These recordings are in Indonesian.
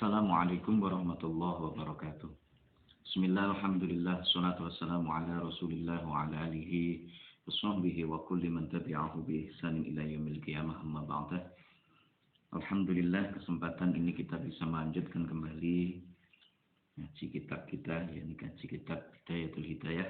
Assalamualaikum warahmatullahi wabarakatuh. Bismillah, alhamdulillah, salatu wassalamu ala rasulillah wa ala alihi wa sahbihi wa kulli man tabi'ahu bi ihsanin ila yaumil qiyamah amma ba'dah. Alhamdulillah, kesempatan ini kita bisa melanjutkan kembali ngaji kitab kita, yakni ngaji kitab Bidayatul Hidayah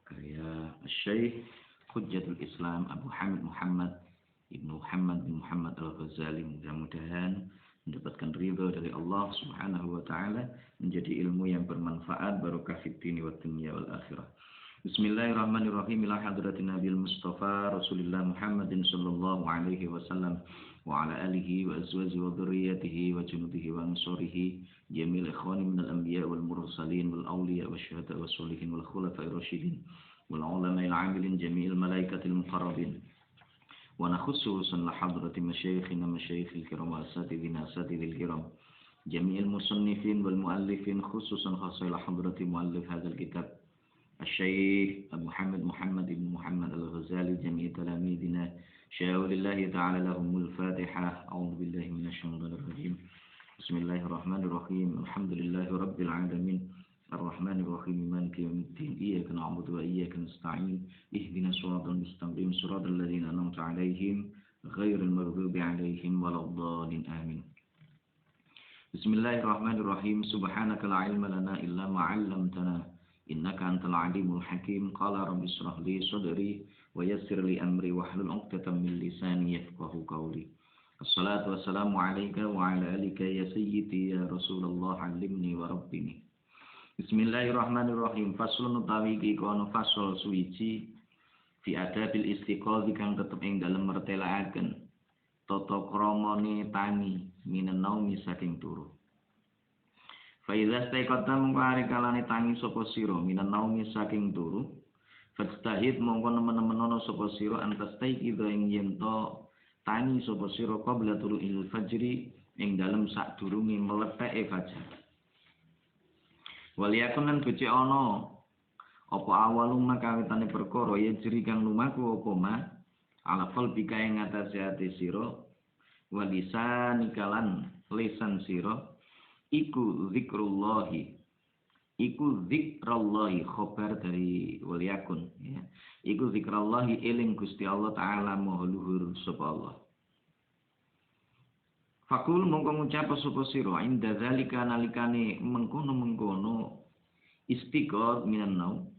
karya Syekh Hujjatul Islam Abu Hamid Muhammad Ibnu Muhammad bin Muhammad Al-Ghazali. Mudah-mudahan mendapatkan ridha dari Allah Subhanahu wa taala, menjadi ilmu yang bermanfaat, barokah fid dini wad dunya wal akhirah. Bismillahirrahmanirrahim. Ila hadratin Nabil Mustafa Rasulillah Muhammadin sallallahu alaihi wasallam wa ala alihi wa azwajihi wa dzurriyyatihi wa junudihi wa ansarihi jamil ikhwani minal anbiya wal mursalin wal awliya wasyuhada was sholihin wal khulafa'ir rasyidin wal ulama'il 'amilin jami'il malaikatil muqarrabin. ونخص وصل حضرة مشايخنا مشايخ الكرام وأساتذتنا أساتذة الكرام جميع المصنفين والمؤلفين خصوصا خاصة إلى حضرة مؤلف هذا الكتاب الشيخ أبو محمد بن محمد الغزالي جميع تلاميذنا شاءوا لله تعالى لهم الفاتحة. أعوذ بالله من الشيطان الرجيم. بسم الله الرحمن الرحيم. الحمد لله رب العالمين الرحمن الرحيم مالك يوم الدين إياك نعبد وإياك نستعين اهدنا الصراط المستقيم صراط الذين أنعمت عليهم غير المغضوب عليهم ولا الضالين آمين. بسم الله الرحمن الرحيم. سبحانك لا علم لنا إلا ما علمتنا إنك أنت العليم الحكيم. قال رب اشرح لي صدري ويسر لي أمري واحلل عقدة من لساني يفقهوا قولي. الصلاة والسلام عليك وعلى آلك يا سيدي يا رسول الله علمني وربني. Bismillahirrahmanirrahim. Faslun utawi iki kono fasal suwiji fi adabil istiqozi kang tetep ing dalem mertelaaken tata kramane tani minen naumi saking turu. Fa idza staiqata mongko are kalane tangi sapa sira minen naumi saking turu, fastahid mongko nemen-nemen ana sapa sira antas taiki ing yen to tangi sapa sira qabla tulu'il fajri ing dalem sadurunge mleteke fajar. Waliyakun lan becik ana apa awalum makawitane perkara ya jeri kang lumaku apa ma ala qalbika ing atase ati sira walisan kalan lisan sira iku zikrullahi khobar dari waliyakun ya. Iku zikrallahi eling Gusti Allah taala maha luhur sapa Allah. Fakul mongko ngucap sapa sira inda zalika nalikane mengkono istiqad minan naum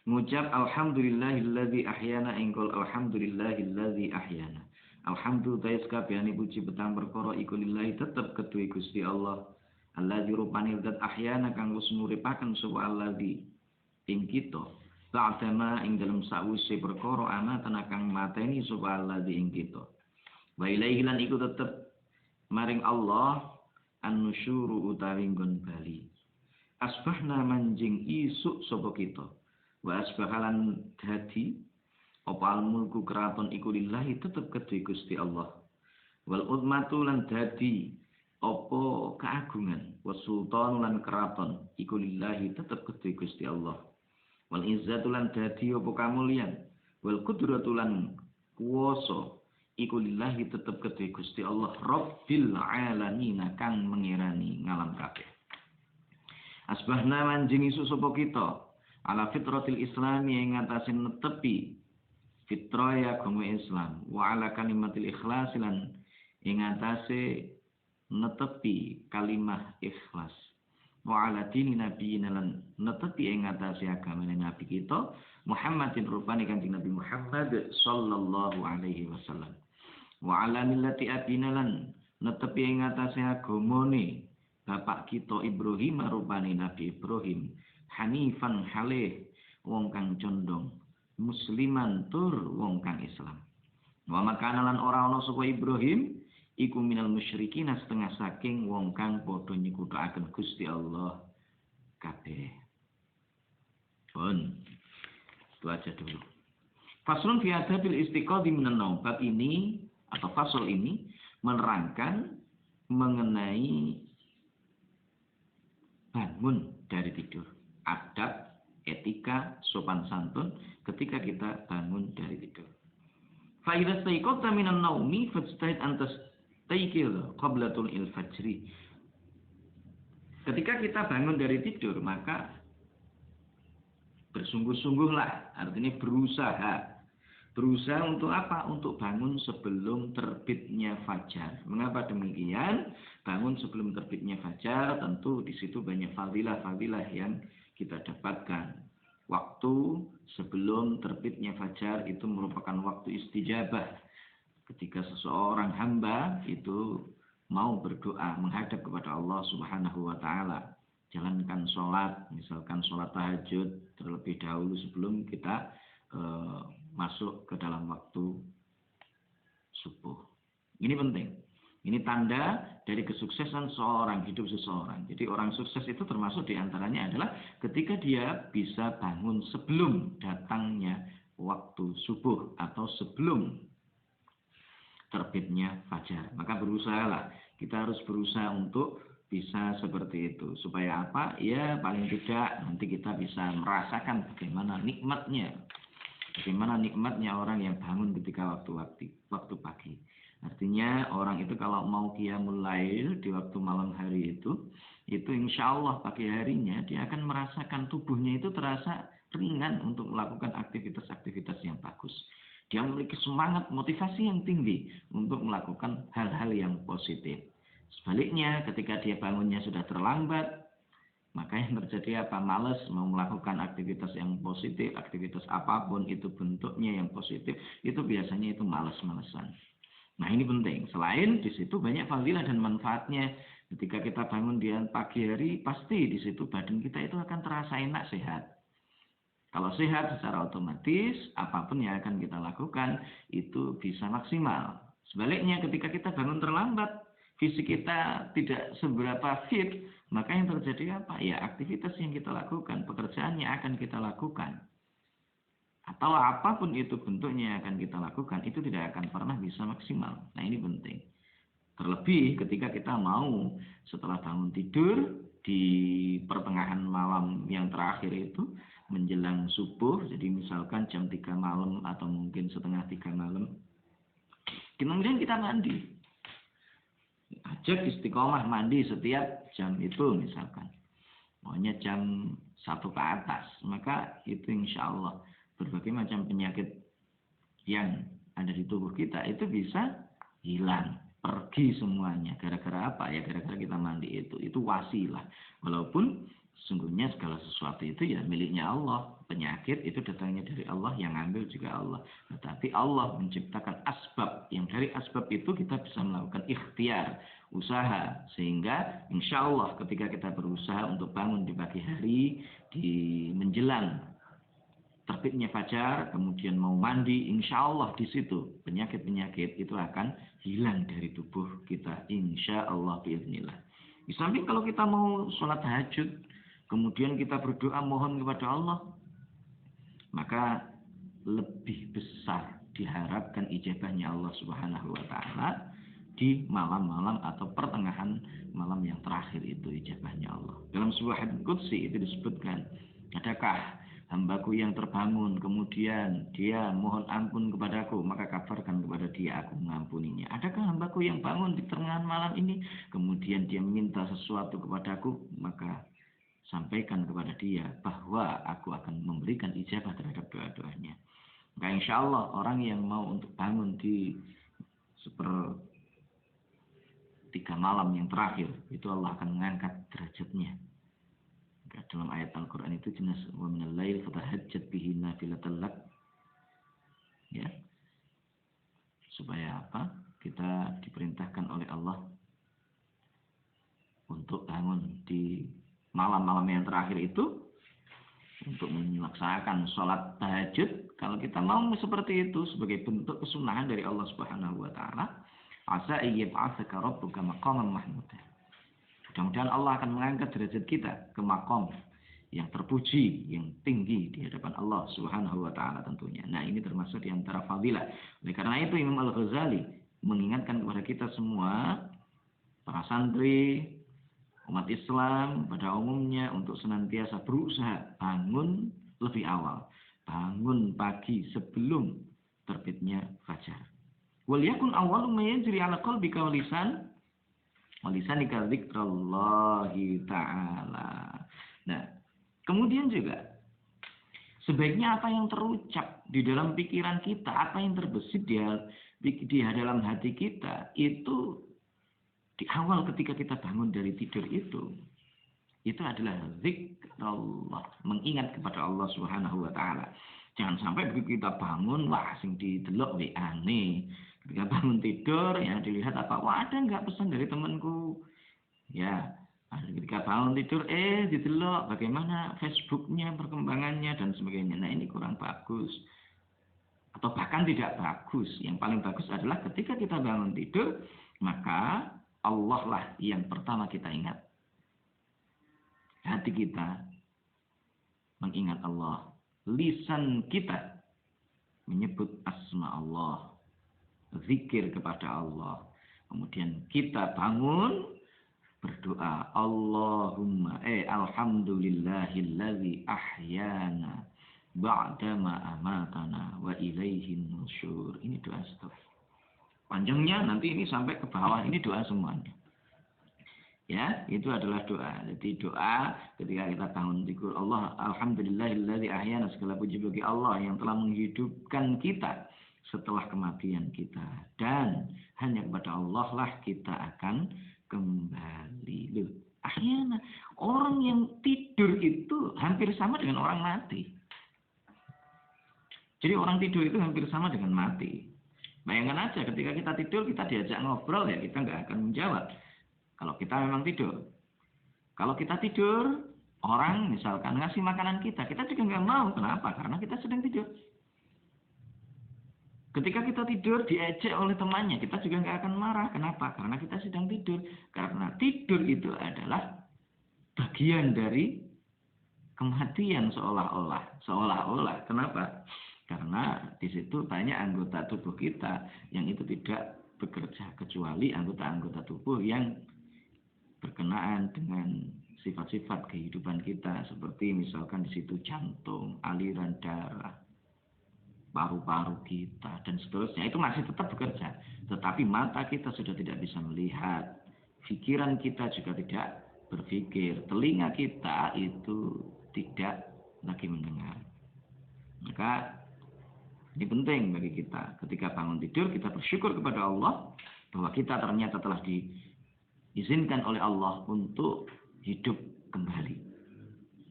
ngucap alhamdulillahilladzi ahyana engkol alhamdulillahilladzi ahyana. Alhamdulillah kabehane puji petang perkara iku lillahi tetep kedue Gusti Allah alladzi rupane zat ahyana kang wis nguripaken sapa alladzi ing kita ta'tama ing dalem sawise perkara ana kang mateni sapa alladzi ing kita. Wa ilaihi lan iku tetep maring Allah an-nusyuru utawi nggon bali. Asbahna manjing isuk sapa kita. Wa asbahalan dadi apa al-mulku keraton iku lillahi tetep kedhe Gusti Allah. Wal udmatu lan dadi apa keagungan wa sultan lan keraton iku lillahi tetep kedhe Gusti Allah. Wal izzatu lan dadi apa kamulyan wal qudratu lan kuwasa iku lillahi tetep kedhe Gusti Allah Rabbil alamin kang mengirani ngalam kabeh. Asbahna manjing isu sapa kita ala fitratil islami ing atase netepi fitrah agama Islam wa ala kalimatil ikhlas lan ing atase netepi kalimah ikhlas wa ala dini nabiyina lan netepi ing atase agamane nabi kita Muhammadin rupane kanjeng Nabi Muhammad sallallahu alaihi wasallam. Wa ala millati abina lan netepi ing atase agamane bapak kita Ibrahim rupane Nabi Ibrahim hanifan halih wong kang condong musliman tur wong kang Islam. Wa makana lan ora ana sapa Ibrahim iku minal musyrikin setengah saking wong kang padha nyekutukaken Gusti Allah kabeh. Pun itu aja dulu. Faslun fi adabil istiqadhi minan naum. Bab ini atau fasal ini menerangkan mengenai bangun dari tidur, adab, etika, sopan santun ketika kita bangun dari tidur. Fa idza staiqadta minan naumi fastahid antas taikil qablatul fajri. Ketika kita bangun dari tidur, maka bersungguh-sungguhlah, artinya berusaha. Berusaha untuk apa? Untuk bangun sebelum terbitnya fajar. Mengapa demikian? Bangun sebelum terbitnya fajar, tentu di situ banyak fadilah-fadilah yang kita dapatkan. Waktu sebelum terbitnya fajar itu merupakan waktu istijabah. Ketika seseorang hamba itu mau berdoa menghadap kepada Allah Subhanahu wa taala. Jalankan sholat, misalkan sholat tahajud terlebih dahulu sebelum kita masuk ke dalam waktu subuh. Ini penting. Ini tanda dari kesuksesan seorang, hidup seseorang. Jadi orang sukses itu termasuk diantaranya adalah ketika dia bisa bangun sebelum datangnya waktu subuh atau sebelum terbitnya fajar. Maka berusahalah. Kita harus berusaha untuk bisa seperti itu. Supaya apa? Ya paling tidak nanti kita bisa merasakan bagaimana nikmatnya. Bagaimana nikmatnya orang yang bangun ketika waktu pagi. Artinya orang itu kalau mau qiyamul lail di waktu malam hari itu insya Allah pagi harinya dia akan merasakan tubuhnya itu terasa ringan untuk melakukan aktivitas-aktivitas yang bagus. Dia memiliki semangat, motivasi yang tinggi untuk melakukan hal-hal yang positif. Sebaliknya ketika dia bangunnya sudah terlambat, maka yang terjadi apa? Malas mau melakukan aktivitas yang positif, aktivitas apapun itu bentuknya yang positif, itu biasanya itu malas-malesan. Nah ini penting. Selain di situ banyak fadilah dan manfaatnya. Ketika kita bangun di pagi hari, pasti di situ badan kita itu akan terasa enak, sehat. Kalau sehat secara otomatis, apapun yang akan kita lakukan itu bisa maksimal. Sebaliknya ketika kita bangun terlambat, fisik kita tidak seberapa fit, maka yang terjadi apa? Ya aktivitas yang kita lakukan, pekerjaan yang akan kita lakukan, atau apapun itu bentuknya yang akan kita lakukan, itu tidak akan pernah bisa maksimal. Nah ini penting. Terlebih ketika kita mau setelah bangun tidur, di pertengahan malam yang terakhir itu, menjelang subuh, jadi misalkan jam 3 malam atau mungkin setengah 3 malam, kemudian kita mandi. Ajak istiqomah mandi setiap jam itu misalkan. Maunya jam 1 ke atas. Maka itu insya Allah berbagai macam penyakit yang ada di tubuh kita itu bisa hilang. Pergi semuanya. Gara-gara apa? Ya gara-gara kita mandi itu. Itu wasilah. Walaupun sesungguhnya segala sesuatu itu ya miliknya Allah. Penyakit itu datangnya dari Allah, yang ambil juga Allah. Tetapi Allah menciptakan asbab. Yang dari asbab itu kita bisa melakukan ikhtiar, usaha. Sehingga insya Allah ketika kita berusaha untuk bangun di pagi hari, di menjelang terbitnya fajar, kemudian mau mandi, insya Allah di situ penyakit-penyakit itu akan hilang dari tubuh kita, insya Allah biiznillah. Di samping kalau kita mau sholat tahajud, kemudian kita berdoa mohon kepada Allah, maka lebih besar diharapkan ijabahnya Allah Subhanahu wa taala di malam-malam atau pertengahan malam yang terakhir itu ijabahnya Allah. Dalam sebuah hadits qudsi itu disebutkan, adakah hambaku yang terbangun kemudian dia mohon ampun kepadaku, maka kabarkan kepada dia aku mengampuninya. Adakah hambaku yang bangun di tengah malam ini kemudian dia minta sesuatu kepadaku, maka sampaikan kepada dia bahwa aku akan memberikan ijabah terhadap doa-doanya. Maka insya Allah orang yang mau untuk bangun di 1/3 malam yang terakhir itu Allah akan mengangkat derajatnya. Dalam ayat Al-Quran itu jelas, wa minal lail fatahajjat bihi nafilatan lak. Ya. Supaya apa? Kita diperintahkan oleh Allah untuk bangun di malam-malam yang terakhir itu untuk melaksanakan sholat tahajud. Kalau kita mau seperti itu sebagai bentuk kesunahan dari Allah Subhanahu wa taala, asa ayyab'atsaka rabbuka maqaman mahmuda. Mudah-mudahan Allah akan mengangkat derajat kita ke maqam yang terpuji, yang tinggi di hadapan Allah Subhanahu wa taala tentunya. Nah, ini termasuk di antara fadilah. Oleh karena itu Imam Al-Ghazali mengingatkan kepada kita semua, para santri, umat Islam pada umumnya untuk senantiasa berusaha bangun lebih awal. Bangun pagi sebelum terbitnya fajar. Wal yakun awwalu ma yajri 'ala qalbika wa lisanika dzikrallahi ta'ala. Nah, kemudian juga sebaiknya apa yang terucap di dalam pikiran kita, apa yang terbesit di dalam hati kita, itu di awal ketika kita bangun dari tidur itu adalah zikrullah, mengingat kepada Allah Subhanahu wa taala. Jangan sampai begitu kita bangun, wah sing didelok WA-ne. Ketika bangun tidur, ya dilihat apa? Wah, ada enggak pesan dari temanku? Ya, ketika bangun tidur, didelok bagaimana Facebooknya, perkembangannya, dan sebagainya. Nah, ini kurang bagus. Atau bahkan tidak bagus. Yang paling bagus adalah ketika kita bangun tidur, maka Allah lah yang pertama kita ingat. Hati kita mengingat Allah. Lisan kita menyebut asma Allah. Zikir kepada Allah. Kemudian kita bangun berdoa. Allahumma alhamdulillahilladzi ahyana ba'dama amatana wa ilaihin nusyur. Ini doa setelah. Panjangnya nanti ini sampai ke bawah. Ini doa semuanya. Ya, itu adalah doa. Jadi doa ketika kita bangun tidur, Allah alhamdulillahilladzi ahyana, segala puji bagi Allah yang telah menghidupkan kita setelah kematian kita, dan hanya kepada Allah lah kita akan kembali. Loh, ahyana, orang yang tidur itu hampir sama dengan orang mati. Jadi orang tidur itu hampir sama dengan mati. Bayangkan aja ketika kita tidur, kita diajak ngobrol, ya kita nggak akan menjawab. Kalau kita memang tidur. Kalau kita tidur, orang misalkan ngasih makanan kita juga nggak mau. Kenapa? Karena kita sedang tidur. Ketika kita tidur diejek oleh temannya, kita juga nggak akan marah. Kenapa? Karena kita sedang tidur. Karena tidur itu adalah bagian dari kematian seolah-olah. Kenapa? Karena di situ banyak anggota tubuh kita yang itu tidak bekerja, kecuali anggota-anggota tubuh yang berkenaan dengan sifat-sifat kehidupan kita, seperti misalkan di situ jantung, aliran darah, paru-paru kita, dan seterusnya. Itu masih tetap bekerja, tetapi mata kita sudah tidak bisa melihat, pikiran kita juga tidak berpikir, telinga kita itu tidak lagi mendengar. Maka ini penting bagi kita. Ketika bangun tidur, kita bersyukur kepada Allah bahwa kita ternyata telah diizinkan oleh Allah untuk hidup kembali.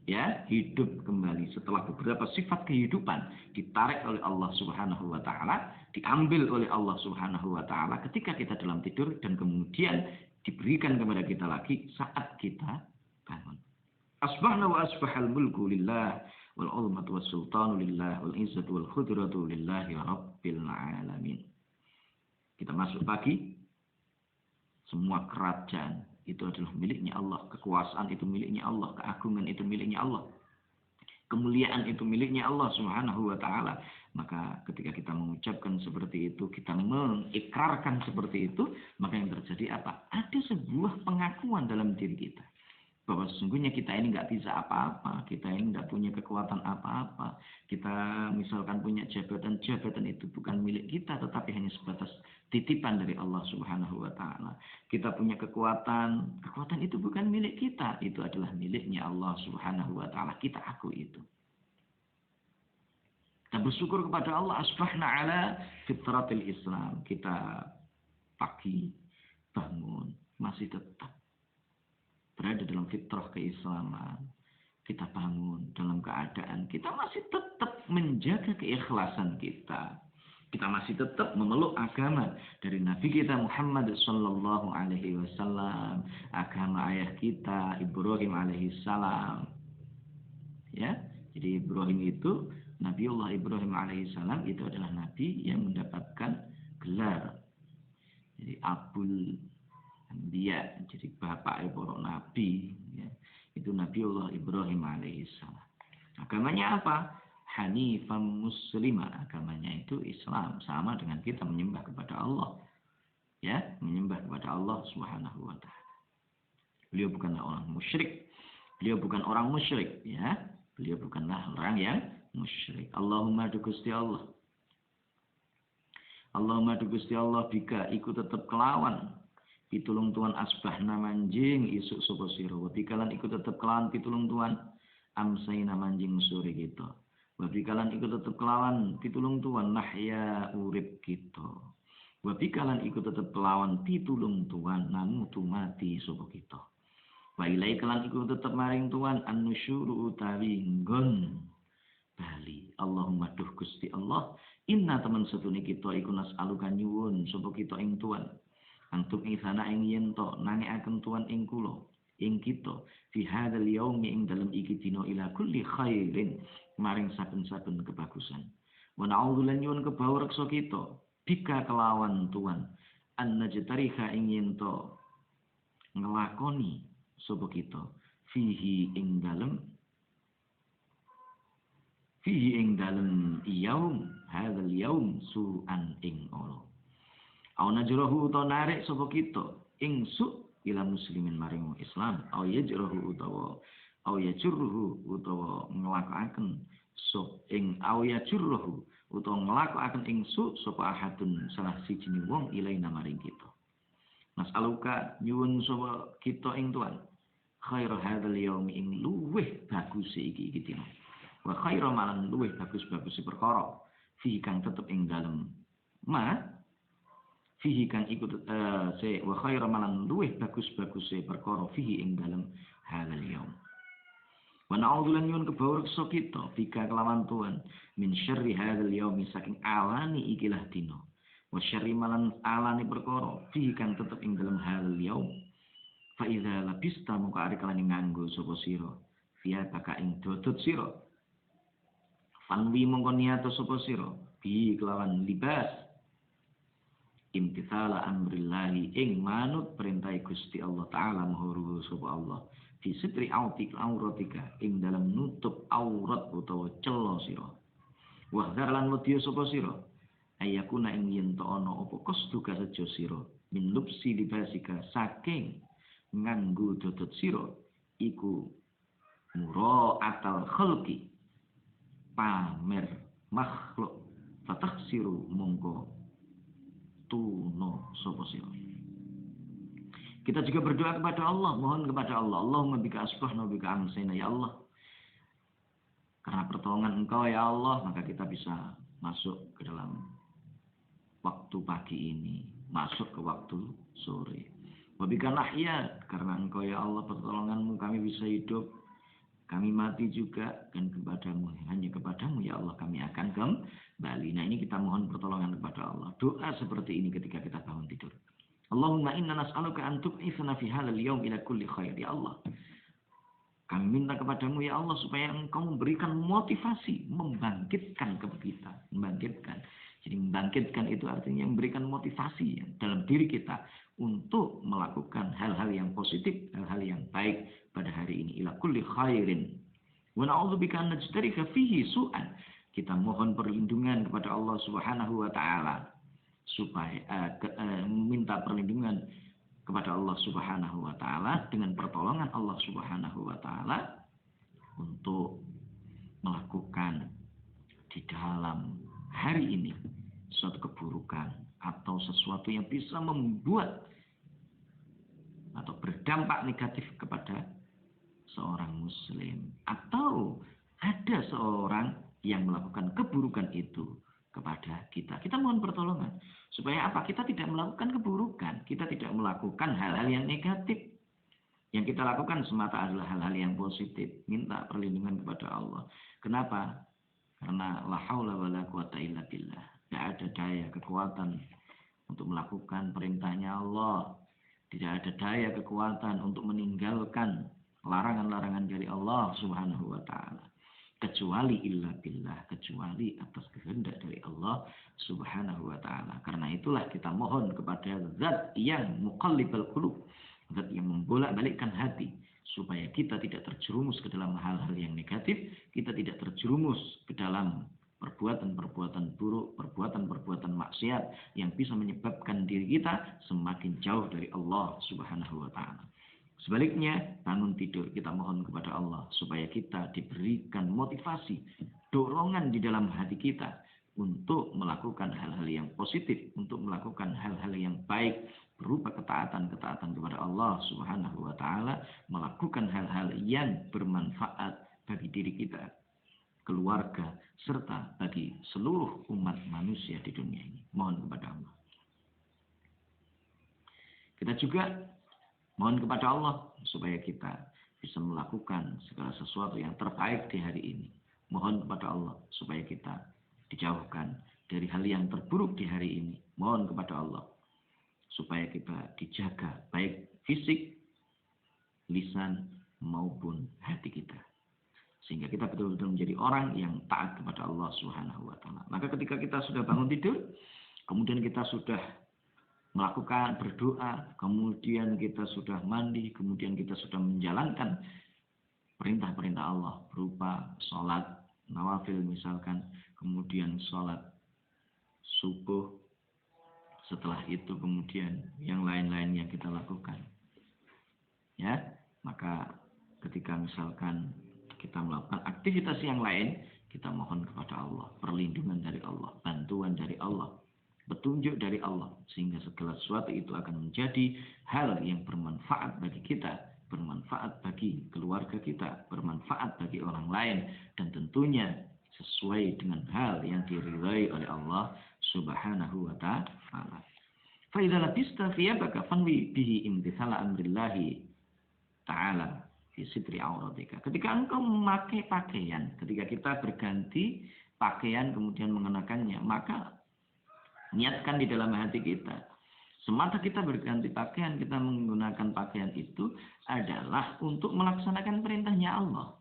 Ya, hidup kembali setelah beberapa sifat kehidupan ditarik oleh Allah Subhanahu wa taala, diambil oleh Allah Subhanahu wa taala ketika kita dalam tidur, dan kemudian diberikan kepada kita lagi saat kita bangun. Asbahna wa asbahal mulku lillah wal ulmatu was sultanu lillah wal izzatu wal khudratu lillahi rabbil alamin. Kita masuk pagi, semua kerajaan itu adalah miliknya Allah, kekuasaan itu miliknya Allah, keagungan itu miliknya Allah, kemuliaan itu miliknya Allah Subhanahu wa taala. Maka ketika kita mengucapkan seperti itu, kita mengikrarkan seperti itu, maka yang terjadi apa? Ada sebuah pengakuan dalam diri kita bahwa sesungguhnya kita ini nggak bisa apa-apa, kita ini nggak punya kekuatan apa-apa, kita misalkan punya jabatan itu bukan milik kita, tetapi hanya sebatas titipan dari Allah Subhanahu wa taala. Kita punya kekuatan itu bukan milik kita, itu adalah miliknya Allah Subhanahu wa taala. Kita akui itu. Kita bersyukur kepada Allah, asbahna ala fitratil Islam. Kita pagi bangun masih tetap berada dalam fitrah keislaman. Kita bangun dalam keadaan kita masih tetap menjaga keikhlasan kita. Kita masih tetap memeluk agama dari Nabi kita Muhammad sallallahu alaihi wasallam, agama ayah kita Ibrahim alaihi salam. Ya, jadi Ibrahim itu, Nabiullah Ibrahim alaihi salam itu adalah nabi yang mendapatkan gelar jadi Abul Dia, jadi bapak para nabi, ya. Itu Nabiullah Ibrahim alaihissalam. Agamanya apa? Hanifan muslimah. Agamanya itu Islam, sama dengan kita menyembah kepada Allah, ya, menyembah kepada Allah Subhanahu wa taala. Beliau bukanlah orang musyrik. Ya. Beliau bukanlah orang yang musyrik. Allahumma Gusti Allah. Allahumma du Gusti Allah bika iku tetep kelawan pitulung tuan asbahna manjing isuk sapa sira wa bikalan iku tetep kelawan pitulung tuan amsaina manjing sore kita wa bikalan iku tetep kelawan pitulung tuan nahya urip kita wa bikalan iku tetep kelawan pitulung tuan namutu mati sapa kita wa ilai kalan iku tetep maring tuan an-nusyuru utawi nggon bali Allahumma duh Gusti Allah inna temen setune kita iku nas'aluka nyuwun sapa kita ing tuan antuk isana ing yen to nangekaken tuan ing kula ing kita fi hadzal yaumi ing dalem iki dina ila kulli khairin maring saben-saben kebagusan wa na'udzu lan nyuwun kebawa reksa kita bika kelawan tuan an najtariha ing yen to nglakoni sapa kita fihi ing dalem yaum hadzal yaum su'an ing Allah au najrahu utawa narik sapa kita ing su ila muslimin maring Islam au yajrahu utawa au yajruhu utawa nglakakaken sop ing au yajruhu utawa nglakakaken ing su sapa ahadun salah sijine wong ilaina maring kita nas'aluka nyuwun sapa kita ing tuan khair hadzal yaum ing luweh bagus iki dina wa khairu malan luweh bagus-bagus perkara fi kang tetep ing dalem fihi kang ikut wa khairu malan luweh bagus-bagus perkara fihi ing dalem hadzal yaum wa na'udzu lan nyuwun kebawa reksa kita bika kelawan tuan min syarri hadzal yaum saking alani ikilah dina wa syarri malan alani perkara fihi kang tetep ing dalem hadzal yaum fa idza labista muka ari kalane nganggo sapa sira fiya baka ing dodot sira fanwi mongko niato sapa sira bi kelawan libas imtithala amrillahi ing manut perintah Gusti Allah taala mahuru sapa Allah fi sitri auratika ing dalam nutup aurat utawa celo sira wa lan wedya sapa sira ayakuna ing yen to ana apa kostuka sejo sira min lubsi libasika saking nganggo dodot sira iku mura'atal khalqi pamer makhluk fataksiru mongko tuno sapa sira. Kita juga berdoa kepada Allah, mohon kepada Allah, Allahumma bika asbahna bika amsayna ya Allah. Karena pertolongan Engkau ya Allah, maka kita bisa masuk ke dalam waktu pagi ini, masuk ke waktu sore. Wa bika nahya, karena Engkau ya Allah pertolonganmu kami bisa hidup. Kami mati juga dan kepadamu, hanya kepadamu ya Allah kami akan kembali. Nah ini kita mohon pertolongan kepada Allah. Doa seperti ini ketika kita bangun tidur. Allahumma inna nas'aluka an tub'itsana fi hadzal yaum ila kulli khair ya Allah. Kami minta kepadamu ya Allah supaya Engkau memberikan motivasi, membangkitkan kepada kita, membangkitkan. Jadi membangkitkan itu artinya memberikan motivasi dalam diri kita untuk melakukan hal-hal yang positif, hal-hal yang baik pada hari ini ila kulli khairin. Wa na'udzubika an najtarika fihi su'an. Kita mohon perlindungan kepada Allah Subhanahu wa taala supaya minta perlindungan kepada Allah Subhanahu wa taala dengan pertolongan Allah Subhanahu wa taala untuk melakukan di dalam hari ini suatu keburukan atau sesuatu yang bisa membuat atau berdampak negatif kepada seorang muslim atau ada seorang yang melakukan keburukan itu kepada kita. Kita mohon pertolongan supaya apa? Kita tidak melakukan keburukan, kita tidak melakukan hal-hal yang negatif. Yang kita lakukan semata adalah hal-hal yang positif. Minta perlindungan kepada Allah. Kenapa? Karena la haula wala quwata illa billah. Tidak ada daya kekuatan untuk melakukan perintahnya Allah. Tidak ada daya kekuatan untuk meninggalkan larangan-larangan dari Allah Subhanahu wa taala. Kecuali illa billah, kecuali atas kehendak dari Allah Subhanahu wa taala. Karena itulah kita mohon kepada Zat yang muqallibal qulub, Zat yang membolak-balikkan hati, supaya kita tidak terjerumus ke dalam hal-hal yang negatif, kita tidak terjerumus ke dalam perbuatan-perbuatan buruk, perbuatan-perbuatan maksiat yang bisa menyebabkan diri kita semakin jauh dari Allah Subhanahu wa taala. Sebaliknya, bangun tidur kita mohon kepada Allah supaya kita diberikan motivasi, dorongan di dalam hati kita untuk melakukan hal-hal yang positif, untuk melakukan hal-hal yang baik berupa ketaatan-ketaatan kepada Allah Subhanahu wa taala, melakukan hal-hal yang bermanfaat bagi diri kita, keluarga, serta bagi seluruh umat manusia di dunia ini. Mohon kepada Allah. Kita juga mohon kepada Allah supaya kita bisa melakukan segala sesuatu yang terbaik di hari ini. Mohon kepada Allah supaya kita dijauhkan dari hal yang terburuk di hari ini. Mohon kepada Allah supaya kita dijaga baik fisik, lisan maupun hati kita. Sehingga kita betul-betul menjadi orang yang taat kepada Allah Subhanahu wa taala. Maka ketika kita sudah bangun tidur, kemudian kita sudah melakukan berdoa, kemudian kita sudah mandi, kemudian kita sudah menjalankan perintah-perintah Allah berupa sholat nawafil misalkan, kemudian sholat subuh, setelah itu kemudian yang lain-lain yang kita lakukan. Ya, maka ketika misalkan kita melakukan aktivitas yang lain, kita mohon kepada Allah perlindungan dari Allah, bantuan dari Allah, petunjuk dari Allah, sehingga segala sesuatu itu akan menjadi hal yang bermanfaat bagi kita, bermanfaat bagi keluarga kita, bermanfaat bagi orang lain, dan tentunya sesuai dengan hal yang diridhai oleh Allah Subhanahu wa taala. Fa idza labista thiyabaka fanwi bihi imtithala amrillahi ta'ala fi sitri auratika. Ketika engkau memakai pakaian, ketika kita berganti pakaian kemudian mengenakannya, maka niatkan di dalam hati kita, semata kita berganti pakaian, kita menggunakan pakaian itu adalah untuk melaksanakan perintahnya Allah.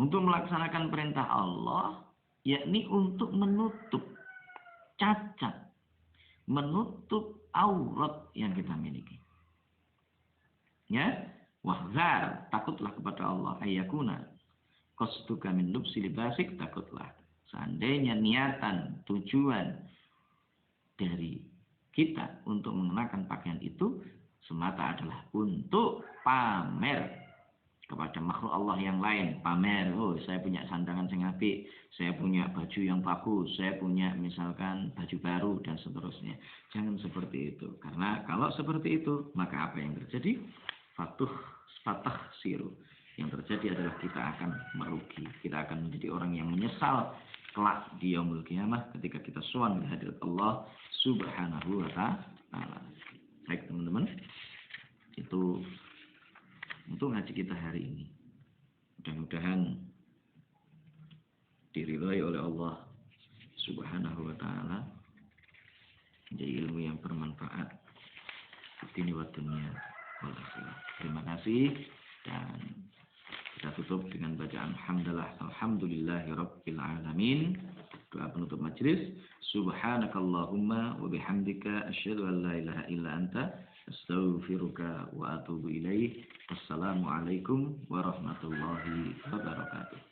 Untuk melaksanakan perintah Allah, yakni untuk menutup cacat, menutup aurat yang kita miliki. Ya, wahzar, takutlah kepada Allah, ayyakuna qasduka min lubsi libasik, takutlah. Seandainya niatan, tujuan dari kita untuk mengenakan pakaian itu semata adalah untuk pamer kepada makhluk Allah yang lain, pamer, oh saya punya sandangan sing apik, saya punya baju yang bagus, saya punya misalkan baju baru dan seterusnya. Jangan seperti itu, karena kalau seperti itu maka apa yang terjadi? Fatah siru. Yang terjadi adalah kita akan merugi, kita akan menjadi orang yang menyesal kelak di yaumul qiyamah ketika kita sowan di hadirat Allah Subhanahu wa taala. Baik teman-teman, itu untuk ngaji kita hari ini. Mudah-mudahan diridhai oleh Allah Subhanahu wa taala, menjadi ilmu yang bermanfaat di dunia dan akhirat. Terima kasih, dan kita tutup dengan bacaan alhamdulillahirabbil alamin. Doa penutup majelis. Subhanakallahumma wa bihamdika asyhadu an la ilaha illa anta astaghfiruka wa atubu ilaik. Wassalamualaikum warahmatullahi wabarakatuh.